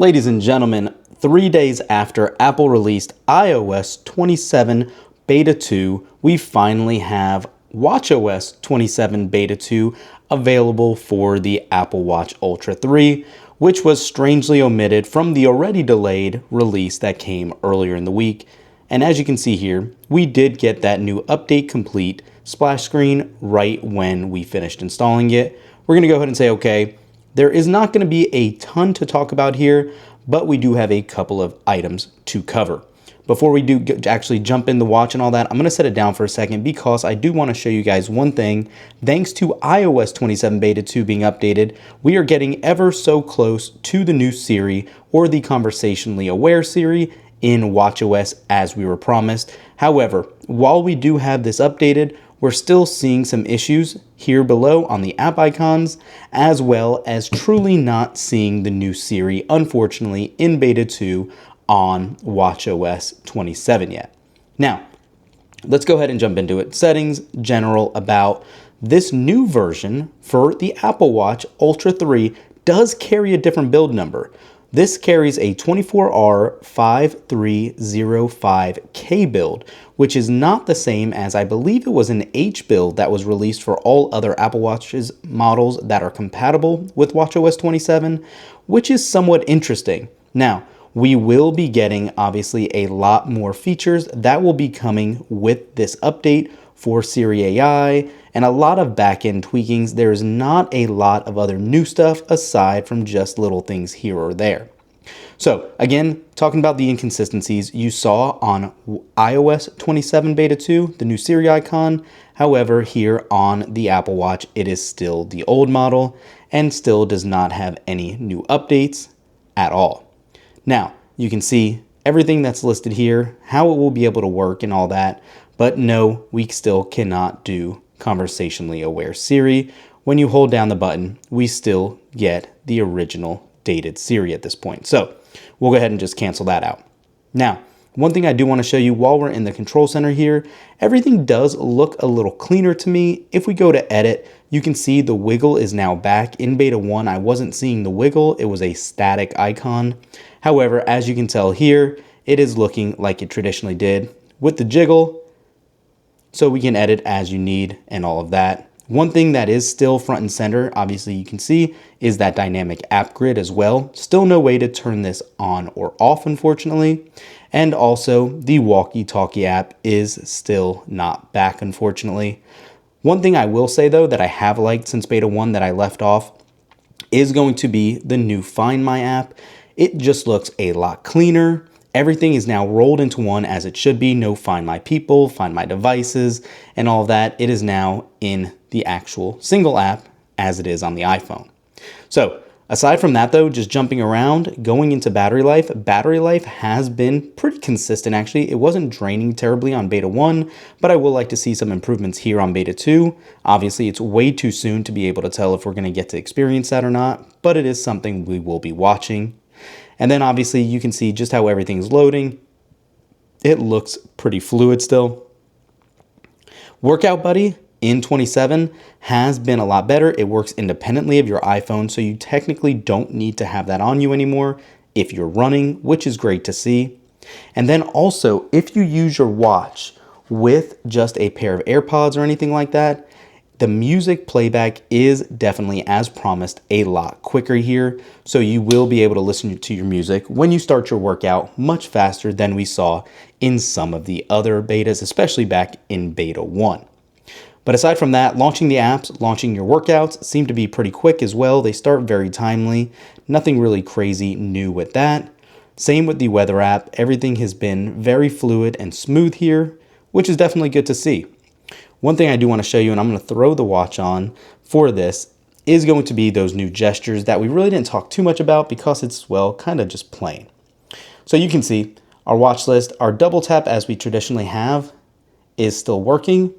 Ladies and gentlemen, 3 days after Apple released iOS 27 Beta 2, we finally have watchOS 27 Beta 2 available for the Apple Watch Ultra 3, which was strangely omitted from the already delayed release that came earlier in the week. And as you can see here, we did get that new update complete splash screen right when we finished installing it. We're going to go ahead and say, okay, there is not going to be a ton to talk about here, but we do have a couple of items to cover. Before we do actually jump in the watch and all that, I'm going to set it down for a second because I do want to show you guys one thing. Thanks to iOS 27 Beta 2 being updated, we are getting ever so close to the new Siri, or the conversationally aware Siri, in watchOS as we were promised. However, while we do have this updated, we're still seeing some issues here below on the app icons, as well as truly not seeing the new Siri, unfortunately, in Beta 2 on watchOS 27 yet. Now, let's go ahead and jump into it. Settings, general, about. This new version for the Apple Watch Ultra 3 does carry a different build number. This carries a 24R5305K build, which is not the same as, I believe it was an H build that was released for all other Apple Watches models that are compatible with watchOS 27, which is somewhat interesting. Now, we will be getting obviously a lot more features that will be coming with this update for Siri AI and a lot of back-end tweakings. There's not a lot of other new stuff aside from just little things here or there. So again, talking about the inconsistencies you saw on iOS 27 Beta 2, the new Siri icon. However, here on the Apple Watch, it is still the old model and still does not have any new updates at all. Now, you can see everything that's listed here, how it will be able to work and all that, but no, we still cannot do conversationally aware Siri. When you hold down the button, we still get the original dated Siri at this point. So we'll go ahead and just cancel that out. Now, one thing I do want to show you while we're in the control center here, everything does look a little cleaner to me. If we go to edit, you can see the wiggle is now back. In Beta 1, I wasn't seeing the wiggle. It was a static icon. However, as you can tell here, it is looking like it traditionally did with the jiggle. So we can edit as you need and all of that. One thing that is still front and center, obviously you can see, is that dynamic app grid as well. Still no way to turn this on or off, unfortunately. And also the walkie-talkie app is still not back, unfortunately. One thing I will say though that I have liked since Beta 1 that I left off is going to be the new Find My app. It just looks a lot cleaner. Everything is now rolled into one as it should be. No Find My People, Find My Devices, and all that. It is now in the actual single app as it is on the iPhone. So aside from that though, just jumping around, going into battery life has been pretty consistent actually. It wasn't draining terribly on Beta 1, but I will like to see some improvements here on Beta 2. Obviously, it's way too soon to be able to tell if we're going to get to experience that or not, but it is something we will be watching. And then obviously you can see just how everything's loading. It looks pretty fluid still. Workout Buddy in 27 has been a lot better. It works independently of your iPhone, so you technically don't need to have that on you anymore if you're running, which is great to see. And then also, if you use your watch with just a pair of AirPods or anything like that, the music playback is definitely, as promised, a lot quicker here. So you will be able to listen to your music when you start your workout much faster than we saw in some of the other betas, especially back in Beta 1. But aside from that, launching the apps, launching your workouts seem to be pretty quick as well. They start very timely. Nothing really crazy new with that. Same with the weather app. Everything has been very fluid and smooth here, which is definitely good to see. One thing I do want to show you, and I'm going to throw the watch on for this, is going to be those new gestures that we really didn't talk too much about because it's, well, kind of just plain. So you can see our watch list, our double tap as we traditionally have is still working.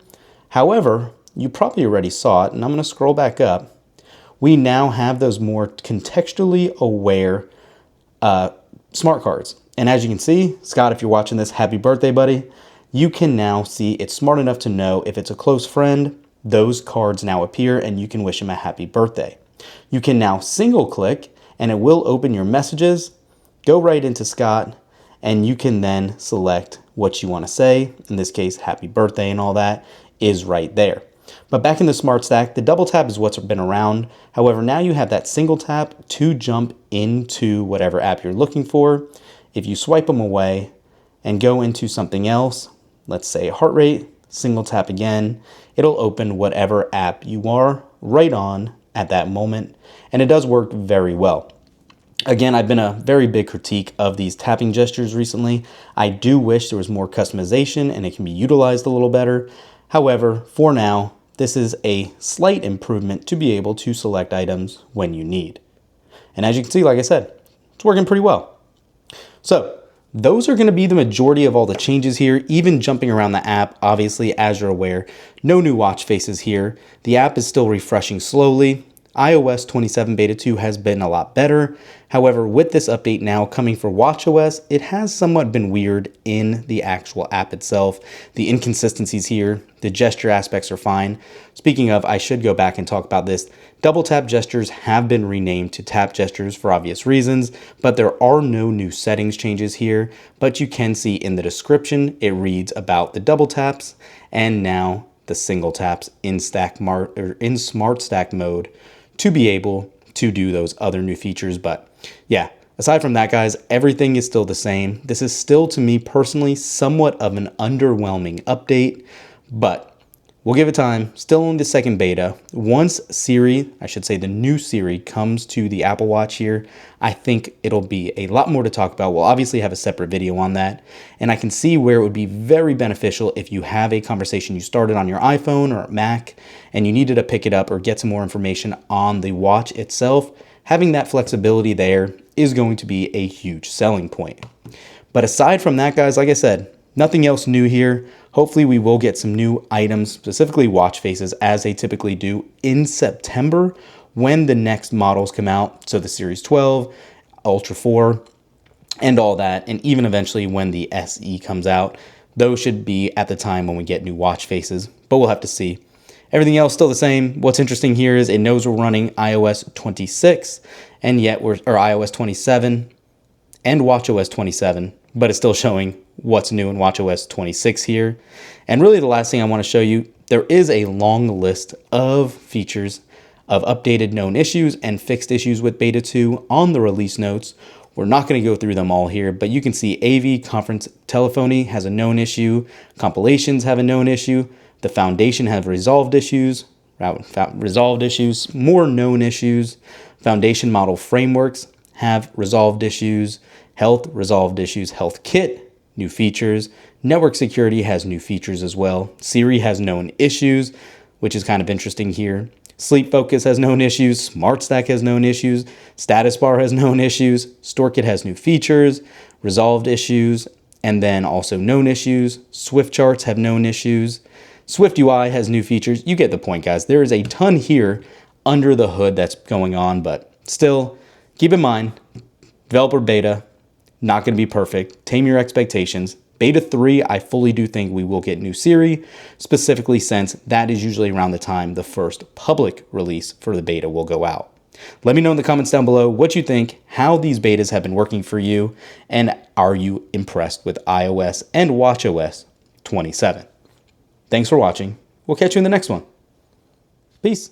However, you probably already saw it, and I'm going to scroll back up. We now have those more contextually aware smart cards. And as you can see, Scott, if you're watching this, happy birthday, buddy. You can now see it's smart enough to know if it's a close friend, those cards now appear and you can wish him a happy birthday. You can now single click and it will open your messages. go right into Scott, and you can then select what you want to say. In this case, happy birthday and all that is right there. But back in the Smart Stack, the double tap is what's been around. However, now you have that single tap to jump into whatever app you're looking for. If you swipe them away and go into something else, let's say heart rate, single tap again, it'll open whatever app you are right on at that moment. And it does work very well. Again, I've been a very big critique of these tapping gestures recently. I do wish there was more customization and it can be utilized a little better. However, for now, this is a slight improvement to be able to select items when you need. And as you can see, like I said, it's working pretty well. So those are going to be the majority of all the changes here, even jumping around the app. Obviously, as you're aware, no new watch faces here. The app is still refreshing slowly. iOS 27 Beta 2 has been a lot better. However, with this update now coming for watchOS, it has somewhat been weird in the actual app itself. The inconsistencies here, the gesture aspects are fine. Speaking of, I should go back and talk about this. Double tap gestures have been renamed to tap gestures for obvious reasons, but there are no new settings changes here. But you can see in the description, it reads about the double taps and now the single taps in Smart Stack mode to be able to do those other new features. But yeah, aside from that, guys, everything is still the same. This is still, to me personally, somewhat of an underwhelming update, but we'll give it time. Still in the second beta. Once Siri, I should say the new Siri, comes to the Apple Watch here, I think it'll be a lot more to talk about. We'll obviously have a separate video on that. And I can see where it would be very beneficial if you have a conversation you started on your iPhone or Mac and you needed to pick it up or get some more information on the watch itself. Having that flexibility there is going to be a huge selling point. But aside from that, guys, like I said, nothing else new here. Hopefully we will get some new items, specifically watch faces, as they typically do in September when the next models come out. So the Series 12, Ultra 4, and all that. And even eventually when the SE comes out, those should be at the time when we get new watch faces, but we'll have to see. Everything else still the same. What's interesting here is it knows we're running iOS 26 and yet or iOS 27 and watchOS 27, but it's still showing what's new in watchOS 26 here. And really the last thing I want to show you, there is a long list of features of updated known issues and fixed issues with Beta 2 on the release notes. We're not going to go through them all here, but you can see AV conference telephony has a known issue, compilations have a known issue, the Foundation have resolved issues, more known issues, Foundation model frameworks have resolved issues, Health resolved issues, Health Kit, new features, network security has new features as well, Siri has known issues, which is kind of interesting here. Sleep Focus has known issues, Smart Stack has known issues, Status Bar has known issues, StoreKit has new features, resolved issues, and then also known issues. Swift Charts have known issues. Swift UI has new features. You get the point, guys. There is a ton here under the hood that's going on, but still, keep in mind, developer beta, not going to be perfect. Tame your expectations. Beta 3, I fully do think we will get new Siri, specifically since that is usually around the time the first public release for the beta will go out. Let me know in the comments down below what you think, how these betas have been working for you, and are you impressed with iOS and watchOS 27? Thanks for watching. We'll catch you in the next one. Peace.